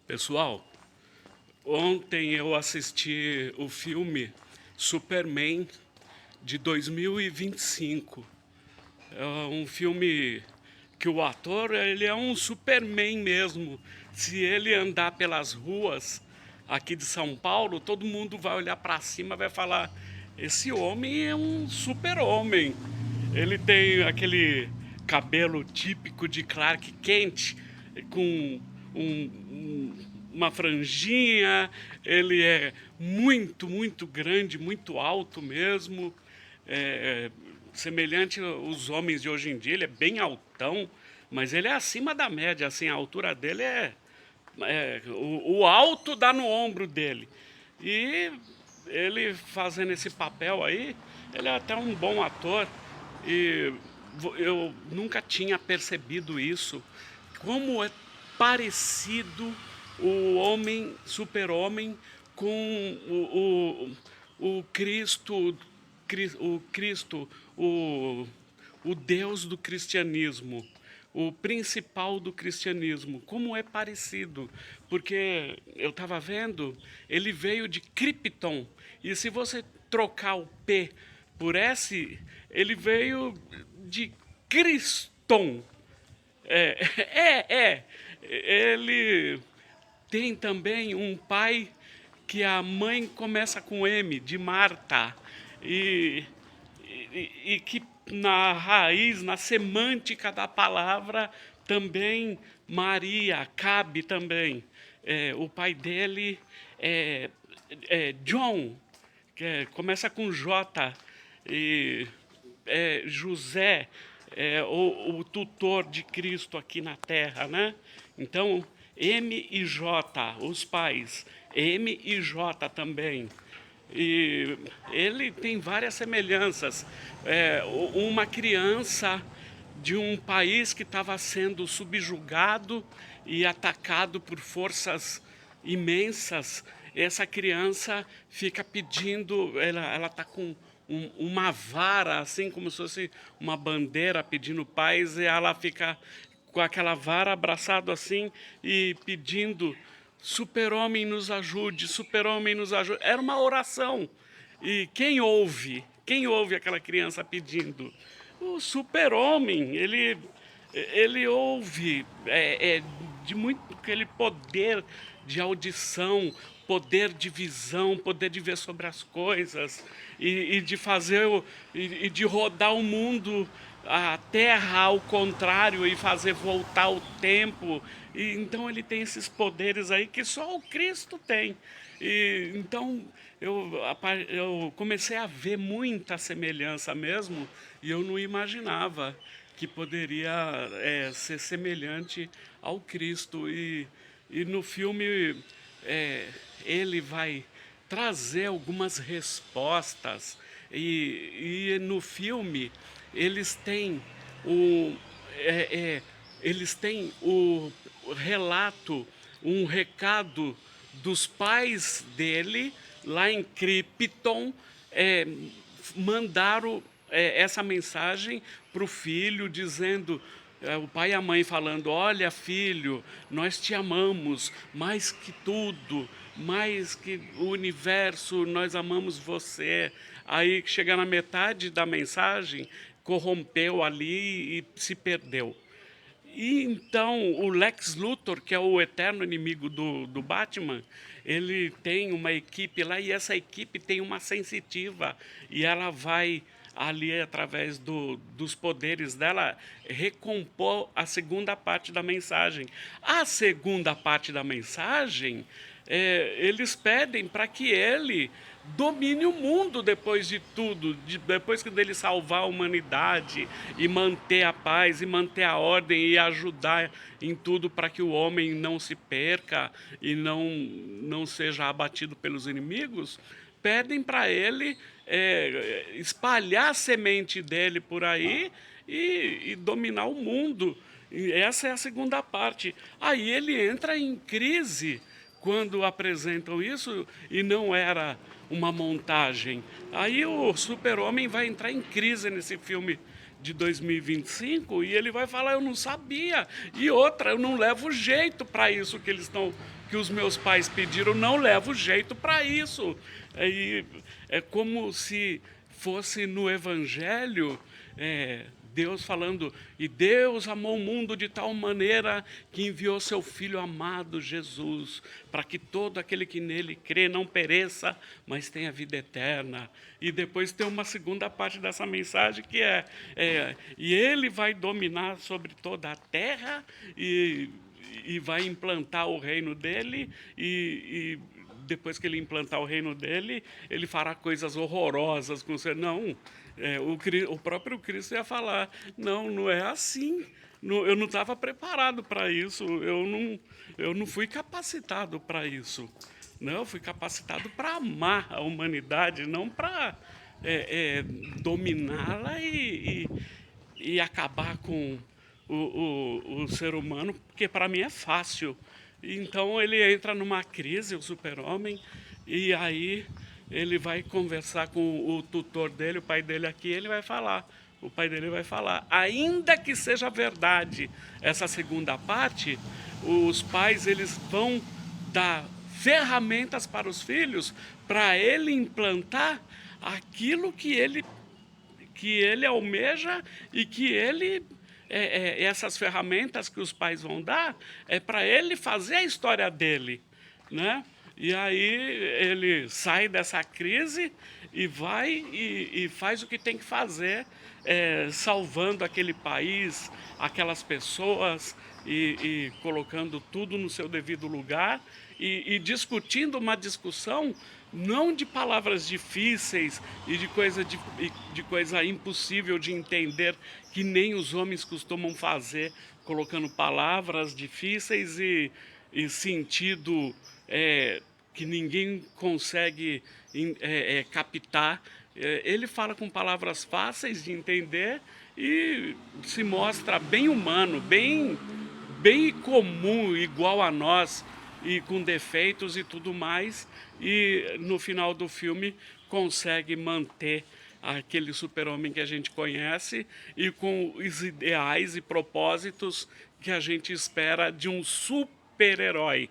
Pessoal, ontem eu assisti o filme Superman de 2025. É um filme que o ator, ele é um Superman mesmo. Se ele andar pelas ruas aqui de São Paulo, todo mundo vai olhar para cima e vai falar: esse homem é um super-homem. Ele tem aquele cabelo típico de Clark Kent, com uma franjinha. Ele é muito grande, muito alto mesmo. Semelhante aos homens de hoje em dia, ele é bem altão, mas ele é acima da média, assim, a altura dele o alto dá no ombro dele. E ele fazendo esse papel aí, ele é até um bom ator. E eu nunca tinha percebido isso, como é parecido o homem, super-homem, com o Cristo, o Cristo, o Deus do cristianismo, o principal do cristianismo. Como é parecido, porque eu estava vendo, ele veio de Krypton, e se você trocar o P por S, ele veio de Criston. É, Ele tem também um pai que a mãe começa com M, de Marta, e, e que na raiz, na semântica da palavra, também Maria cabe também. O pai dele é John, começa com J, e José, o tutor de Cristo aqui na Terra, né? Então, M e J, os pais, M e J também. E ele tem várias semelhanças. Uma criança de um país que estava sendo subjugado e atacado por forças imensas. Essa criança fica pedindo, ela está com uma vara, assim como se fosse uma bandeira pedindo paz, e ela fica com aquela vara abraçado assim e pedindo: super-homem nos ajude, super-homem nos ajude. Era uma oração. E quem ouve? Quem ouve aquela criança pedindo? O super-homem, ele ouve, de muito aquele poder de audição, poder de visão, poder de ver sobre as coisas, e de fazer e de rodar o mundo, a terra ao contrário, e fazer voltar o tempo. E então ele tem esses poderes aí que só o Cristo tem. E então eu comecei a ver muita semelhança mesmo, e eu não imaginava que poderia ser semelhante ao Cristo. E no filme ele vai trazer algumas respostas. E no filme eles têm o, eles têm o relato, um recado dos pais dele lá em Krypton, mandaram essa mensagem para o filho, dizendo, o pai e a mãe falando: olha, filho, nós te amamos mais que tudo, mais que o universo, nós amamos você. Aí chega na metade da mensagem, corrompeu ali e se perdeu. E então o Lex Luthor, que é o eterno inimigo do Batman, ele tem uma equipe lá, e essa equipe tem uma sensitiva, e ela vai ali, através dos poderes dela, recompor a segunda parte da mensagem. A segunda parte da mensagem, eles pedem para que ele domine o mundo depois de tudo, depois que dele salvar a humanidade e manter a paz e manter a ordem e ajudar em tudo para que o homem não se perca e não seja abatido pelos inimigos. Pedem para ele espalhar a semente dele por aí e dominar o mundo. E essa é a segunda parte. Aí ele entra em crise quando apresentam isso, e não era uma montagem. Aí o super-homem vai entrar em crise nesse filme de 2025 e ele vai falar, eu não sabia. E outra, eu não levo jeito para isso que eles estão, que os meus pais pediram, eu não levo jeito para isso. É como se fosse no Evangelho, Deus falando, e Deus amou o mundo de tal maneira que enviou seu Filho amado, Jesus, para que todo aquele que nele crê não pereça, mas tenha vida eterna. E depois tem uma segunda parte dessa mensagem que e ele vai dominar sobre toda a terra e vai implantar o reino dele e depois que ele implantar o reino dele, ele fará coisas horrorosas com você. Não, o próprio Cristo ia falar, não, não é assim. Eu não estava preparado para isso, eu não fui capacitado para isso. Não, eu fui capacitado para amar a humanidade, não para dominá-la e acabar com o ser humano, porque para mim é fácil. Então ele entra numa crise, o super-homem, e aí ele vai conversar com o tutor dele, o pai dele aqui, ele vai falar. O pai dele vai falar, ainda que seja verdade essa segunda parte, os pais eles vão dar ferramentas para os filhos para ele implantar aquilo que ele almeja e que ele essas ferramentas que os pais vão dar é para ele fazer a história dele, né? E aí ele sai dessa crise e vai e faz o que tem que fazer, salvando aquele país, aquelas pessoas e colocando tudo no seu devido lugar e discutindo uma discussão não de palavras difíceis e de coisa impossível de entender, que nem os homens costumam fazer, colocando palavras difíceis e sentido que ninguém consegue captar. Ele fala com palavras fáceis de entender e se mostra bem humano, bem comum, igual a nós, e com defeitos e tudo mais, e no final do filme consegue manter aquele super-homem que a gente conhece e com os ideais e propósitos que a gente espera de um super-herói.